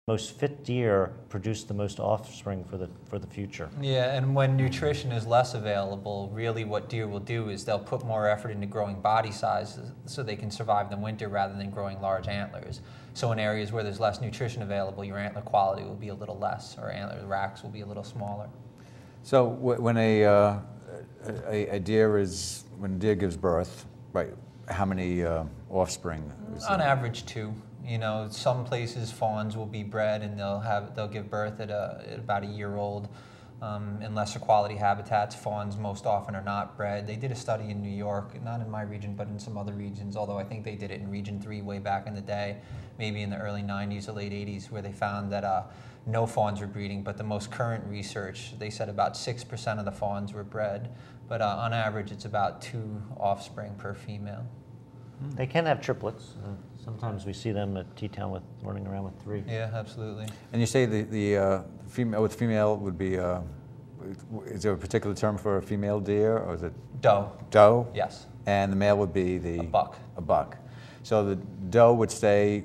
Most fit deer produce the most offspring for the future. Yeah, and when nutrition is less available, really what deer will do is they'll put more effort into growing body size so they can survive the winter rather than growing large antlers. So in areas where there's less nutrition available, your antler quality will be a little less, or antler racks will be a little smaller. So when a deer gives birth, right? How many offspring? On average, 2. You know, some places fawns will be bred and they'll give birth at about a year old. In lesser quality habitats, fawns most often are not bred. They did a study in New York, not in my region, but in some other regions, although I think they did it in Region 3 way back in the day, maybe in the early 90s or late 80s, where they found that no fawns were breeding, but the most current research, they said about 6% of the fawns were bred, but on average it's about 2 offspring per female. They can have triplets. Sometimes we see them at T-Town running around with 3. Yeah, absolutely. And you say the female with female would be, is there a particular term for a female deer, or is it? Doe. Doe? Yes. And the male would be A buck. A buck. So the doe would stay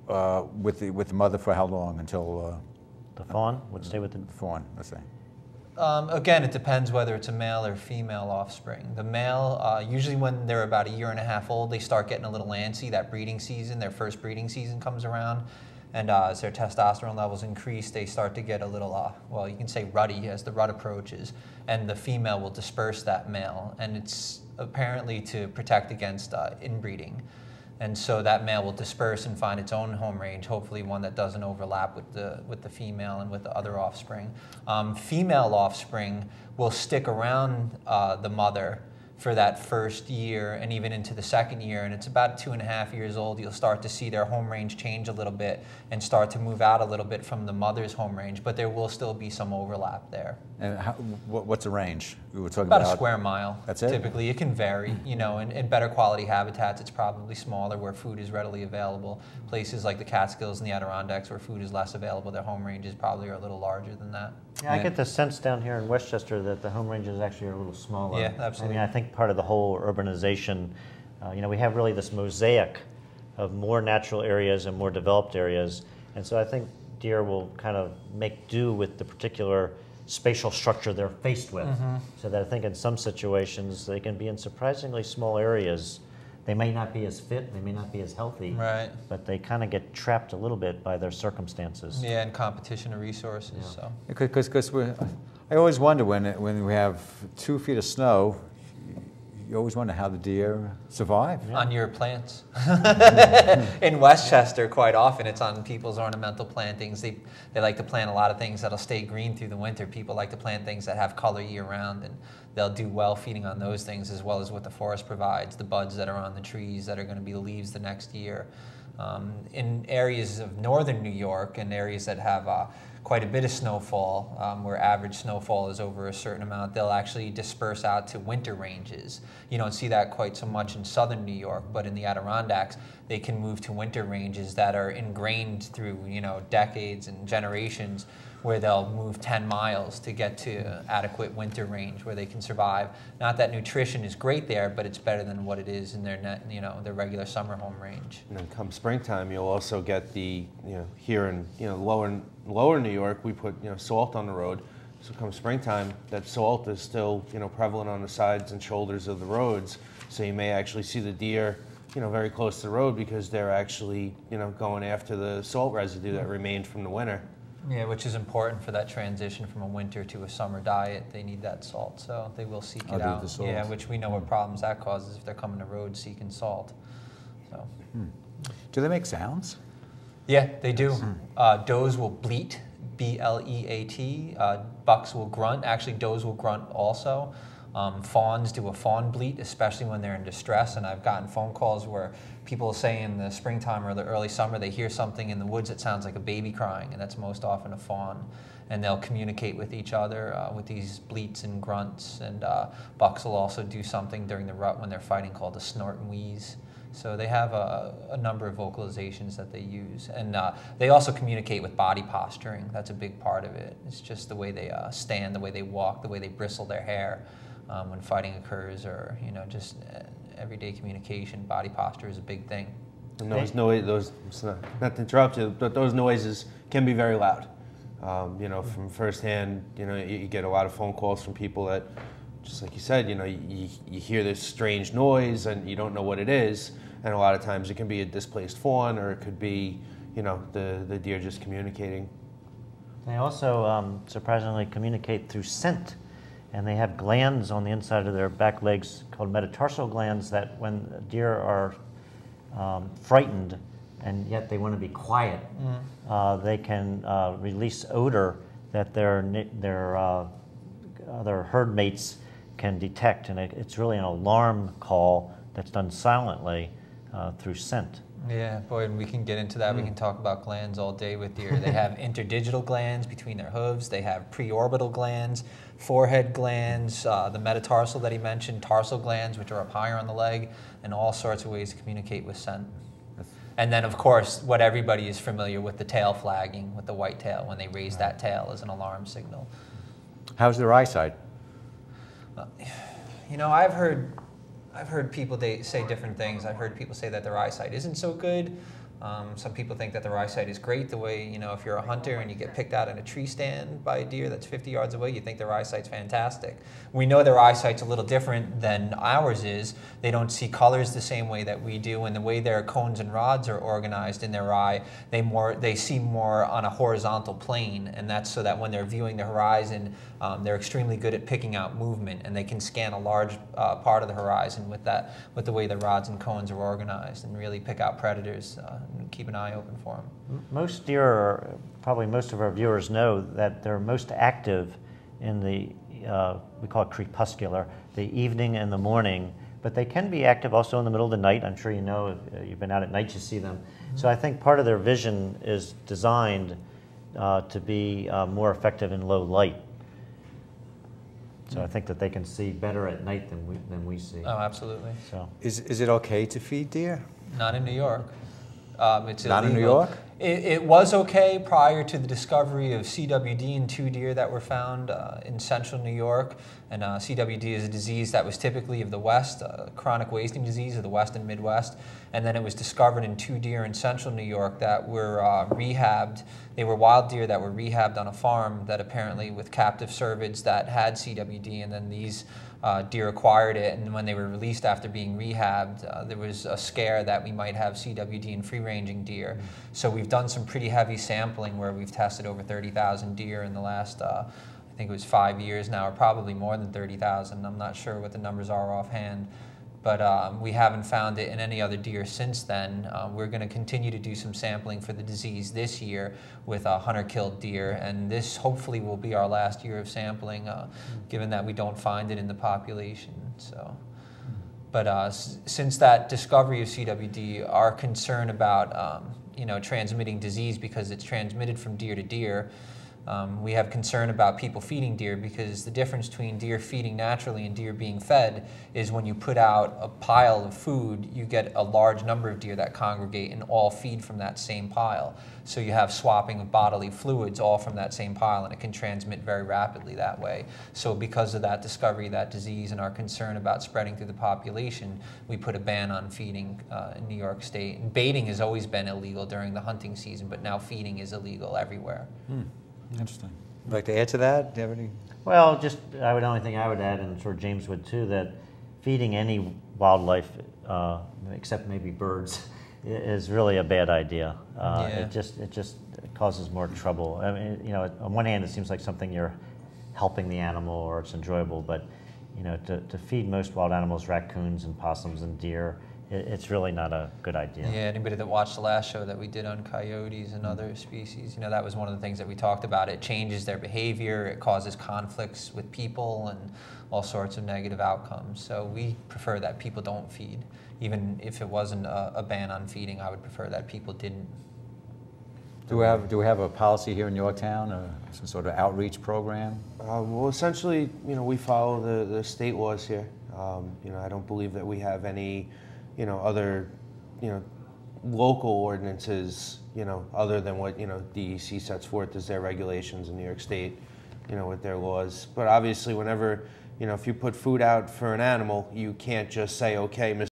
with the mother for how long until? The fawn would stay with the fawn, let's say. Again, it depends whether it's a male or female offspring. The male, usually when they're about a year and a half old, they start getting a little antsy. That breeding season, their first breeding season comes around. And as their testosterone levels increase, they start to get a little, well, you can say ruddy as the rut approaches. And the female will disperse that male. And it's apparently to protect against inbreeding. And so that male will disperse and find its own home range, hopefully one that doesn't overlap with the female and with the other offspring. Female offspring will stick around the mother for that first year and even into the second year, and it's about 2.5 years old. You'll start to see their home range change a little bit and start to move out a little bit from the mother's home range, but there will still be some overlap there. And what's the range? We were talking about a square mile. That's it? Typically, it can vary. You know, in better quality habitats, it's probably smaller where food is readily available. Places like the Catskills and the Adirondacks where food is less available, their home ranges probably are a little larger than that. Yeah, I get the sense down here in Westchester that the home ranges actually are a little smaller. Yeah, absolutely. I mean, I think part of the whole urbanization, you know, we have really this mosaic of more natural areas and more developed areas, and so I think deer will kind of make do with the particular spatial structure they're faced with. So that I think in some situations they can be in surprisingly small areas. They may not be as fit, they may not be as healthy, right, but they kind of get trapped a little bit by their circumstances. Yeah, and competition of resources. Yeah. So. Because I always wonder when we have 2 feet of snow, you always wonder how the deer survive. Yeah. On your plants. In Westchester, quite often it's on people's ornamental plantings. They like to plant a lot of things that'll stay green through the winter. People like to plant things that have color year-round, and they'll do well feeding on those things as well as what the forest provides, the buds that are on the trees that are going to be the leaves the next year. In areas of northern New York and areas that have quite a bit of snowfall, where average snowfall is over a certain amount, they'll actually disperse out to winter ranges. You don't see that quite so much in southern New York, but in the Adirondacks, they can move to winter ranges that are ingrained through, you know, decades and generations, where they'll move 10 miles to get to adequate winter range where they can survive. Not that nutrition is great there, but it's better than what it is in their their regular summer home range. And then come springtime, you'll also get the, here in lower New York, we put salt on the road. So come springtime, that salt is still prevalent on the sides and shoulders of the roads. So you may actually see the deer very close to the road because they're actually going after the salt residue that remained from the winter. Yeah, which is important for that transition from a winter to a summer diet. They need that salt, so they will seek it out. Yeah, which we know what problems that causes if they're coming to roads seeking salt. So. Do they make sounds? Yeah, they do. Does will bleat, B-L-E-A-T. Bucks will grunt. Actually, does will grunt also. Fawns do a fawn bleat, especially when they're in distress, and I've gotten phone calls where people say in the springtime or the early summer they hear something in the woods that sounds like a baby crying, and that's most often a fawn. And they'll communicate with each other with these bleats and grunts, and bucks will also do something during the rut when they're fighting called a snort and wheeze. So they have a number of vocalizations that they use. And they also communicate with body posturing. That's a big part of it. It's just the way they stand, the way they walk, the way they bristle their hair. When fighting occurs, or just everyday communication, body posture is a big thing. And not to interrupt you, but those noises can be very loud. From firsthand, you get a lot of phone calls from people that, just like you said, you hear this strange noise and you don't know what it is, and a lot of times it can be a displaced fawn, or it could be, the deer just communicating. They also surprisingly communicate through scent, and they have glands on the inside of their back legs called metatarsal glands that when deer are frightened and yet they want to be quiet, they can release odor that their other herd mates can detect, and it's really an alarm call that's done silently through scent. Yeah, boy, and we can get into that. We can talk about glands all day with deer. They have interdigital glands between their hooves. They have preorbital glands, forehead glands, the metatarsal that he mentioned, tarsal glands, which are up higher on the leg, and all sorts of ways to communicate with scent. And then, of course, what everybody is familiar with, the tail flagging, with the white tail, when they raise that tail as an alarm signal. How's their eyesight? I've heard people say different things. I've heard people say that their eyesight isn't so good. Some people think that their eyesight is great, the way, if you're a hunter and you get picked out in a tree stand by a deer that's 50 yards away, you think their eyesight's fantastic. We know their eyesight's a little different than ours is. They don't see colors the same way that we do, and the way their cones and rods are organized in their eye, they see more on a horizontal plane, and that's so that when they're viewing the horizon, they're extremely good at picking out movement, and they can scan a large part of the horizon with the way the rods and cones are organized, and really pick out predators. And keep an eye open for them. Most deer, probably most of our viewers know that they're most active in the, we call it crepuscular, the evening and the morning, but they can be active also in the middle of the night. I'm sure you know, if you've been out at night, you see them. So I think part of their vision is designed to be more effective in low light. So I think that they can see better at night than we see. Oh, absolutely. So Is it okay to feed deer? Not in New York. It's Not in New illegal. York? It was okay prior to the discovery of CWD in 2 deer that were found in central New York. And CWD is a disease that was typically of the West, chronic wasting disease of the West and Midwest. And then it was discovered in 2 deer in central New York that were rehabbed. They were wild deer that were rehabbed on a farm that apparently with captive cervids that had CWD, and then these deer acquired it, and when they were released after being rehabbed, there was a scare that we might have CWD in free-ranging deer. So we've done some pretty heavy sampling where we've tested over 30,000 deer in the last, I think it was 5 years now, or probably more than 30,000. I'm not sure what the numbers are offhand. But we haven't found it in any other deer since then. We're going to continue to do some sampling for the disease this year with hunter-killed deer, and this hopefully will be our last year of sampling, given that we don't find it in the population. So, but since that discovery of CWD, our concern about transmitting disease because it's transmitted from deer to deer. We have concern about people feeding deer, because the difference between deer feeding naturally and deer being fed is when you put out a pile of food, you get a large number of deer that congregate and all feed from that same pile. So you have swapping of bodily fluids all from that same pile, and it can transmit very rapidly that way. So because of that discovery of that disease and our concern about spreading through the population, we put a ban on feeding in New York State. And baiting has always been illegal during the hunting season, but now feeding is illegal everywhere. Interesting. Would you like to add to that? Do you have any? Well, the only thing I would add, and sort of James would too, that feeding any wildlife, except maybe birds, is really a bad idea. It just causes more trouble. I mean, on one hand, it seems like something you're helping the animal or it's enjoyable, but to feed most wild animals, raccoons and possums and deer, it's really not a good idea. Yeah, anybody that watched the last show that we did on coyotes and other species, that was one of the things that we talked about. It changes their behavior, it causes conflicts with people and all sorts of negative outcomes. So we prefer that people don't feed. Even if it wasn't a ban on feeding, I would prefer that people didn't. Do we have a policy here in Yorktown, or some sort of outreach program? Well, essentially, we follow the state laws here. I don't believe that we have any other, local ordinances, other than what, DEC sets forth as their regulations in New York State, with their laws. But obviously, whenever, if you put food out for an animal, you can't just say, okay,